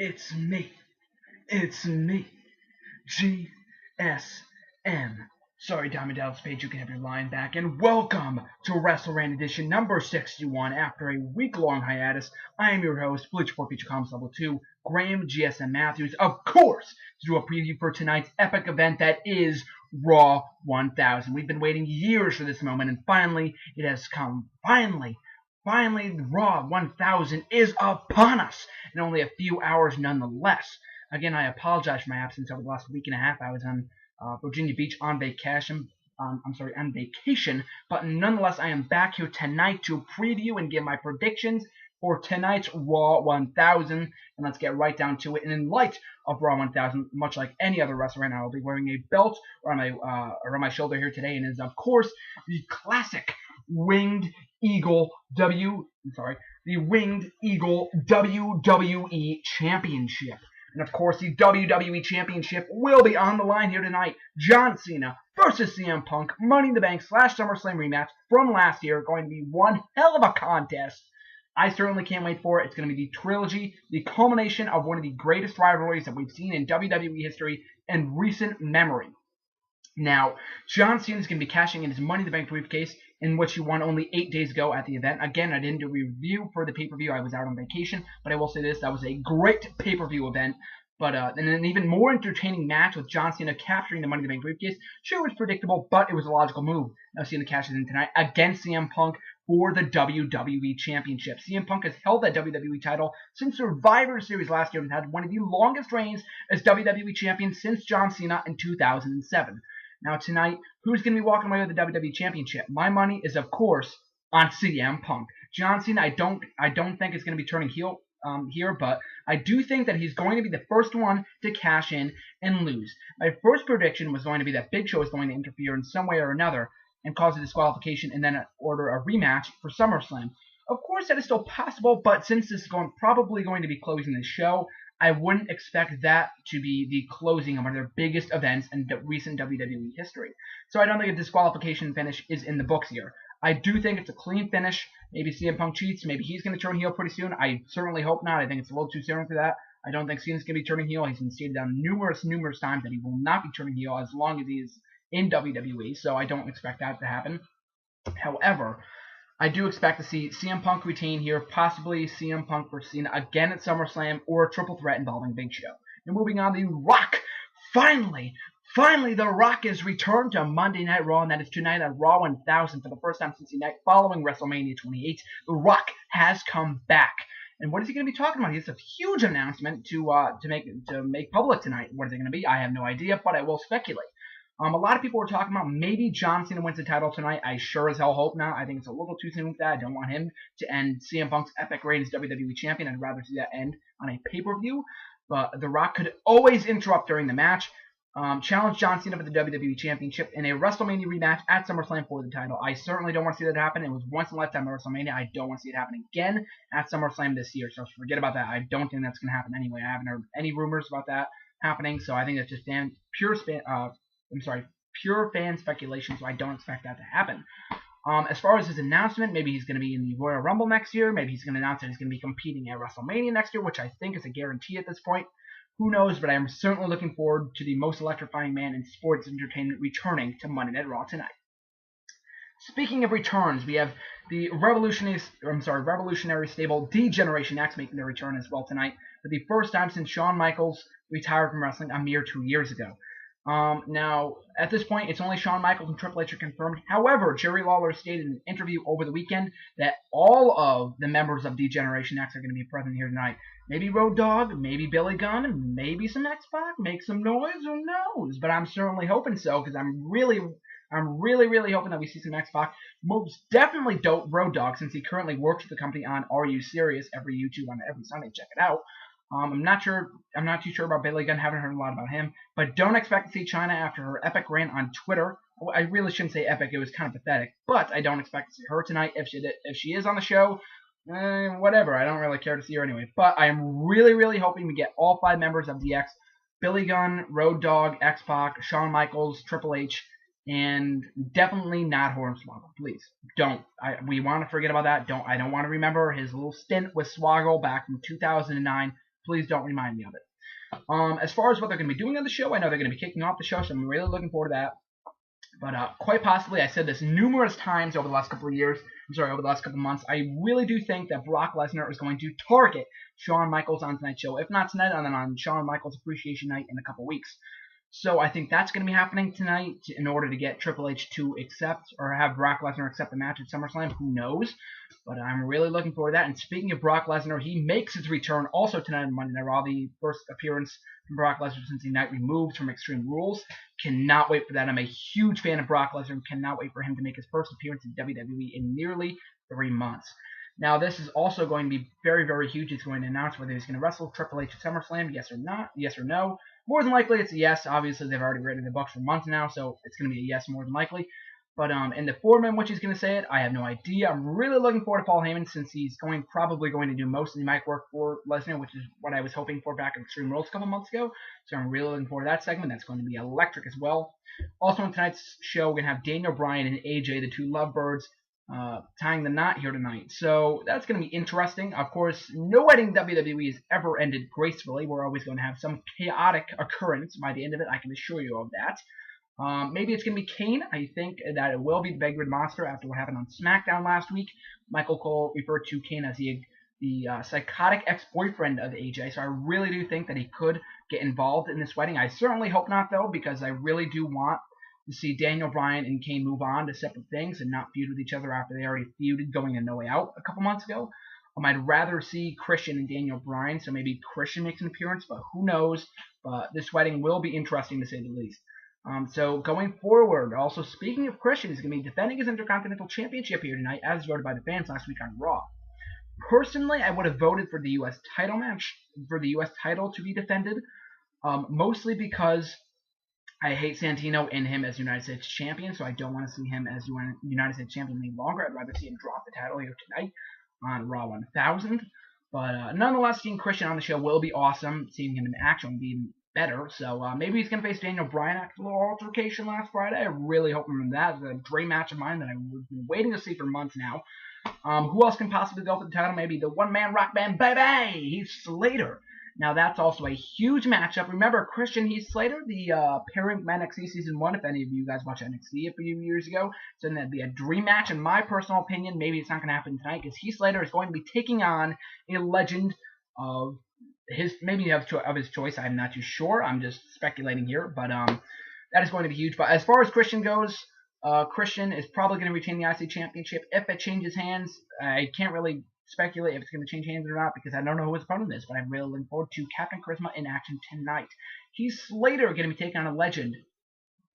It's me. It's me. GSM. Sorry, Diamond Dallas Page, you can have your line back. And welcome to WrestleRant edition number 61. After a week-long hiatus, I am your host, Bleacher for Feature Comics Level 2, Graham GSM Matthews, of course, to do a preview for tonight's epic event that is Raw 1000. We've been waiting years for this moment, and finally, it has come. Finally, Raw 1000 is upon us in only a few hours nonetheless. Again, I apologize for my absence over the last week and a half. I was on Virginia Beach on vacation. On vacation. But nonetheless, I am back here tonight to preview and give my predictions for tonight's Raw 1000. And let's get right down to it. And in light of Raw 1000, much like any other wrestler, I will be wearing a belt around my shoulder here today, and is of course the classic Winged Eagle WWE Championship. And of course, the WWE Championship will be on the line here tonight. John Cena versus CM Punk, Money in the Bank / SummerSlam rematch from last year. Going to be one hell of a contest. I certainly can't wait for it. It's going to be the trilogy, the culmination of one of the greatest rivalries that we've seen in WWE history in recent memory. Now, John Cena is going to be cashing in his Money in the Bank briefcase, in which he won only 8 days ago at the event. Again, I didn't do a review for the pay-per-view. I was out on vacation, but I will say this, that was a great pay-per-view event. But an even more entertaining match with John Cena capturing the Money in the Bank briefcase. Sure, it was predictable, but it was a logical move. Now Cena cashes in tonight against CM Punk for the WWE Championship. CM Punk has held that WWE title since Survivor Series last year and had one of the longest reigns as WWE Champion since John Cena in 2007. Now tonight, who's going to be walking away with the WWE Championship? My money is, of course, on CM Punk. John Cena, I don't think is going to be turning heel here, but I do think that he's going to be the first one to cash in and lose. My first prediction was going to be that Big Show is going to interfere in some way or another and cause a disqualification and then order a rematch for SummerSlam. Of course, that is still possible, but since this is probably going to be closing the show, I wouldn't expect that to be the closing of one of their biggest events in recent WWE history. So I don't think a disqualification finish is in the books here. I do think it's a clean finish. Maybe CM Punk cheats. Maybe he's going to turn heel pretty soon. I certainly hope not. I think it's a little too soon for that. I don't think Cena's going to be turning heel. He's been stated on numerous times that he will not be turning heel as long as he is in WWE. So I don't expect that to happen. However, I do expect to see CM Punk retain here, possibly CM Punk versus Cena again at SummerSlam, or a triple threat involving Big Show. And moving on, The Rock. Finally, The Rock is returned to Monday Night Raw, and that is tonight at Raw 1000 for the first time since the night following WrestleMania 28. The Rock has come back. And what is he going to be talking about? He has a huge announcement to make public tonight. What is it going to be? I have no idea, but I will speculate. A lot of people were talking about maybe John Cena wins the title tonight. I sure as hell hope not. I think it's a little too soon for that. I don't want him to end CM Punk's epic reign as WWE Champion. I'd rather see that end on a pay-per-view. But The Rock could always interrupt during the match. Challenge John Cena for the WWE Championship in a WrestleMania rematch at SummerSlam for the title. I certainly don't want to see that happen. It was once in a lifetime at WrestleMania. I don't want to see it happen again at SummerSlam this year. So forget about that. I don't think that's going to happen anyway. I haven't heard any rumors about that happening. So I think it's just pure fan speculation, so I don't expect that to happen. As far as his announcement, maybe he's going to be in the Royal Rumble next year. Maybe he's going to announce that he's going to be competing at WrestleMania next year, which I think is a guarantee at this point. Who knows, but I am certainly looking forward to the most electrifying man in sports entertainment returning to Monday Night Raw tonight. Speaking of returns, we have the revolutionary stable D-Generation X making their return as well tonight for the first time since Shawn Michaels retired from wrestling a mere 2 years ago. Now, at this point, it's only Shawn Michaels and Triple H are confirmed. However, Jerry Lawler stated in an interview over the weekend that all of the members of D-Generation X are going to be present here tonight. Maybe Road Dogg, maybe Billy Gunn, and maybe some X-Pac. Make some noise, who knows? But I'm certainly hoping so, because I'm really hoping that we see some X-Pac. Most definitely Road Dogg, since he currently works with the company on Are You Serious every YouTube on every Sunday. Check it out. I'm not too sure about Billy Gunn. Haven't heard a lot about him. But don't expect to see Chyna after her epic rant on Twitter. I really shouldn't say epic. It was kind of pathetic. But I don't expect to see her tonight. If she is on the show, whatever. I don't really care to see her anyway. But I am really hoping we get all 5 members of DX: Billy Gunn, Road Dogg, X-Pac, Shawn Michaels, Triple H, and definitely not Hornswoggle. Please don't. We want to forget about that. I don't want to remember his little stint with Swoggle back in 2009. please don't remind me of it. As far as what they're going to be doing on the show, I know they're going to be kicking off the show, so I'm really looking forward to that. But quite possibly, I said this numerous times over the last couple of years, over the last couple of months, I really do think that Brock Lesnar is going to target Shawn Michaels on tonight's show. If not tonight, then on Shawn Michaels Appreciation Night in a couple weeks. So I think that's going to be happening tonight in order to get Triple H to accept or have Brock Lesnar accept the match at SummerSlam. Who knows? But I'm really looking forward to that. And speaking of Brock Lesnar, he makes his return also tonight on Monday Night Raw, the first appearance from Brock Lesnar since the night removed from Extreme Rules. Cannot wait for that. I'm a huge fan of Brock Lesnar and cannot wait for him to make his first appearance in WWE in nearly 3 months. Now, this is also going to be very, very huge. It's going to announce whether he's going to wrestle Triple H at SummerSlam, yes or not, yes or no. More than likely, it's a yes. Obviously, they've already written the books for months now, so it's going to be a yes more than likely. But in the form in which he's going to say it, I have no idea. I'm really looking forward to Paul Heyman since he's probably going to do most of the mic work for Lesnar, which is what I was hoping for back in Extreme Rules a couple months ago. So I'm really looking forward to that segment. That's going to be electric as well. Also on tonight's show, we're going to have Daniel Bryan and AJ, the two lovebirds, tying the knot here tonight. So that's going to be interesting. Of course, no wedding WWE has ever ended gracefully. We're always going to have some chaotic occurrence by the end of it. I can assure you of that. Maybe it's going to be Kane. I think that it will be the Big Red Monster after what happened on SmackDown last week. Michael Cole referred to Kane as the psychotic ex-boyfriend of AJ, so I really do think that he could get involved in this wedding. I certainly hope not, though, because I really do want to see Daniel Bryan and Kane move on to separate things and not feud with each other after they already feuded going a No Way Out a couple months ago. I'd rather see Christian and Daniel Bryan, so maybe Christian makes an appearance, but who knows. But this wedding will be interesting to say the least. So going forward, also speaking of Christian, he's going to be defending his Intercontinental Championship here tonight, as voted by the fans last week on Raw. Personally, I would have voted for the U.S. title match, for the U.S. title to be defended, mostly because I hate Santino and him as United States Champion, so I don't want to see him as United States Champion any longer. I'd rather see him drop the title here tonight on Raw 1000. But nonetheless, seeing Christian on the show will be awesome. Seeing him in action will be even better. So maybe he's going to face Daniel Bryan after a little altercation last Friday. I really hope for that. It's a dream match of mine that I've been waiting to see for months now. Who else can possibly go for the title? Maybe the one-man rock band, baby! Heath Slater. Now, that's also a huge matchup. Remember, Christian Heath Slater, the pairing from NXT Season 1, if any of you guys watched NXT a few years ago. So that'd be a dream match, in my personal opinion. Maybe it's not going to happen tonight, because Heath Slater is going to be taking on a legend of his choice. I'm not too sure. I'm just speculating here. But that is going to be huge. But as far as Christian goes, Christian is probably going to retain the IC Championship. If it changes hands, I can't really speculate if it's going to change hands or not because I don't know who his opponent is, but I'm really looking forward to Captain Charisma in action tonight. Heath Slater going to be taking on a legend.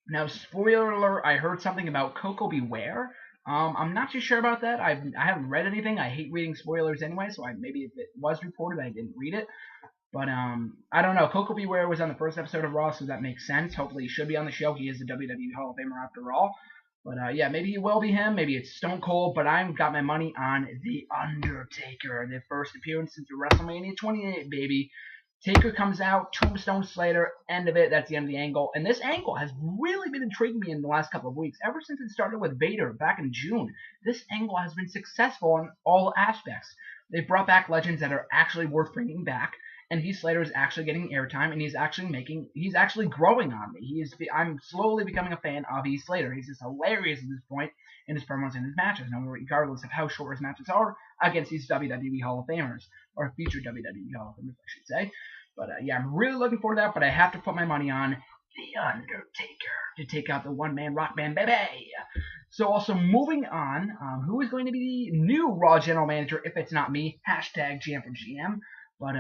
Now, spoiler alert, I heard something about Coco Beware. I'm not too sure about that. I haven't read anything. I hate reading spoilers anyway, so maybe if it was reported, I didn't read it. But I don't know. Coco Beware was on the first episode of Raw, so that makes sense. Hopefully he should be on the show. He is the WWE Hall of Famer after all. But yeah, maybe he will be him. Maybe it's Stone Cold. But I've got my money on The Undertaker. The first appearance since WrestleMania 28, baby. Taker comes out, Tombstone Slater, end of it. That's the end of the angle. And this angle has really been intriguing me in the last couple of weeks. Ever since it started with Vader back in June, this angle has been successful in all aspects. They've brought back legends that are actually worth bringing back. And Heath Slater is actually getting airtime, and he's actually growing on me. I'm slowly becoming a fan of Heath Slater. He's just hilarious at this point in his promos and his matches, regardless of how short his matches are against these WWE Hall of Famers, or future WWE Hall of Famers, I should say. But yeah, I'm really looking forward to that, but I have to put my money on The Undertaker to take out the one-man rock band, baby! So also moving on, who is going to be the new Raw General Manager if it's not me? Hashtag GM4GM. But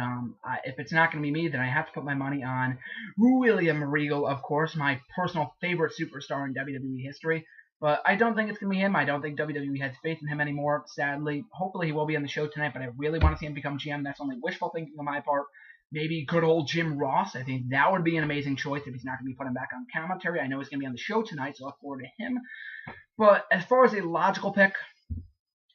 if it's not going to be me, then I have to put my money on William Regal, of course, my personal favorite superstar in WWE history. But I don't think it's going to be him. I don't think WWE has faith in him anymore, sadly. Hopefully he will be on the show tonight, but I really want to see him become GM. That's only wishful thinking on my part. Maybe good old Jim Ross. I think that would be an amazing choice if he's not going to be putting back on commentary. I know he's going to be on the show tonight, so I look forward to him. But as far as a logical pick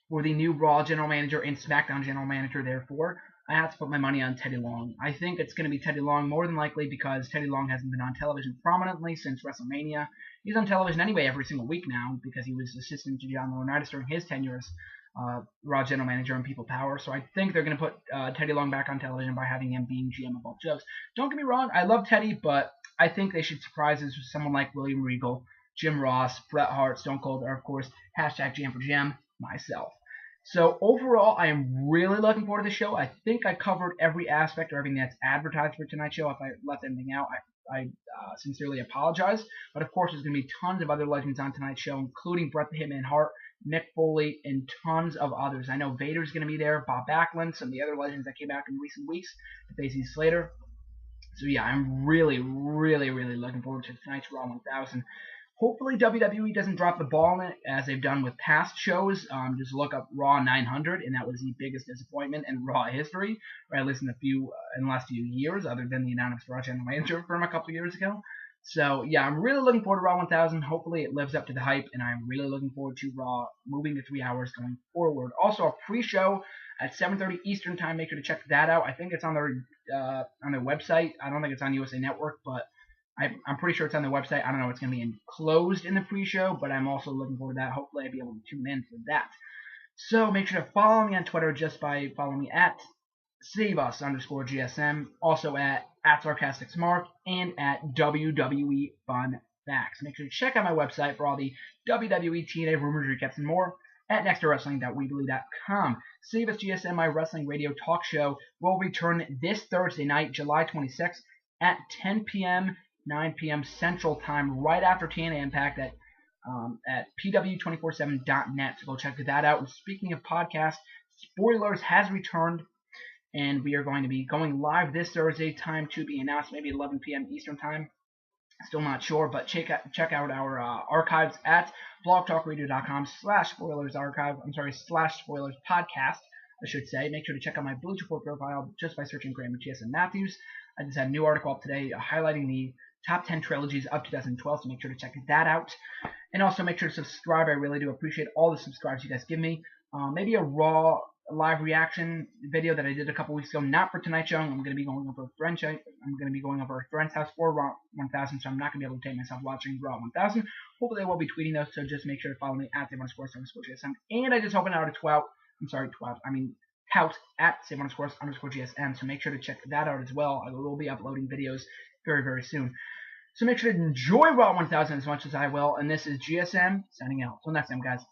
for the new Raw General Manager and SmackDown General Manager, therefore, I have to put my money on Teddy Long. I think it's going to be Teddy Long more than likely because Teddy Long hasn't been on television prominently since WrestleMania. He's on television anyway every single week now because he was assistant to John Laurinaitis during his tenure as Raw general manager and people power. So I think they're going to put Teddy Long back on television by having him being GM of both shows. Don't get me wrong, I love Teddy, but I think they should surprise us with someone like William Regal, Jim Ross, Bret Hart, Stone Cold, or of course, hashtag Jam for Jam, myself. So overall, I am really looking forward to the show. I think I covered every aspect or everything that's advertised for tonight's show. If I left anything out, I sincerely apologize. But of course, there's going to be tons of other legends on tonight's show, including Bret the Hitman Hart, Mick Foley, and tons of others. I know Vader's going to be there, Bob Backlund, some of the other legends that came back in recent weeks, to face Heath Slater. So yeah, I'm really, really, really looking forward to tonight's Raw 1000. Hopefully WWE doesn't drop the ball in it as they've done with past shows. Just look up Raw 900, and that was the biggest disappointment in Raw history, or at least in the last few years, other than the announced Raw general manager from a couple of years ago. So yeah, I'm really looking forward to Raw 1000. Hopefully it lives up to the hype, and I'm really looking forward to Raw moving to 3 hours going forward. Also, a pre-show at 7:30 Eastern Time. Make sure to check that out. I think it's on their website. I don't think it's on USA Network, but I'm pretty sure it's on their website. I don't know. It's going to be enclosed in the pre-show, but I'm also looking forward to that. Hopefully I'll be able to tune in for that. So make sure to follow me on Twitter just by following me at SAVE US _GSM, also at SarcasticSmark, and at WWE Fun Facts. Make sure to check out my website for all the WWE TNA rumors, recaps, and more at nextwrestling.weebly.com. SAVE US GSM, my wrestling radio talk show, will return this Thursday night, July 26th at 10 p.m., 9 p.m. Central Time, right after TNA Impact at pw247.net. So go check that out. And speaking of podcasts, Spoilers has returned, and we are going to be going live this Thursday. Time to be announced, maybe 11 p.m. Eastern Time. Still not sure, but check out our archives at blogtalkradio.com/spoilers podcast. I should say. Make sure to check out my Bleacher profile just by searching Graham and TS and Matthews. I just had a new article up today highlighting the top 10 trilogies of 2012, so make sure to check that out. And also make sure to subscribe. I really do appreciate all the subscribes you guys give me. Maybe a Raw live reaction video that I did a couple weeks ago, not for tonight's show. I'm going to be going over a friend's house for Raw 1000, so I'm not going to be able to take myself watching Raw 1000. Hopefully I will be tweeting those, so just make sure to follow me at @SAVE_GSM. And I just opened out a tout at @SAVE_GSM, so make sure to check that out as well. I will be uploading videos very, very soon. So make sure to enjoy Raw 1000 as much as I will, and this is GSM signing out. Until next time, guys.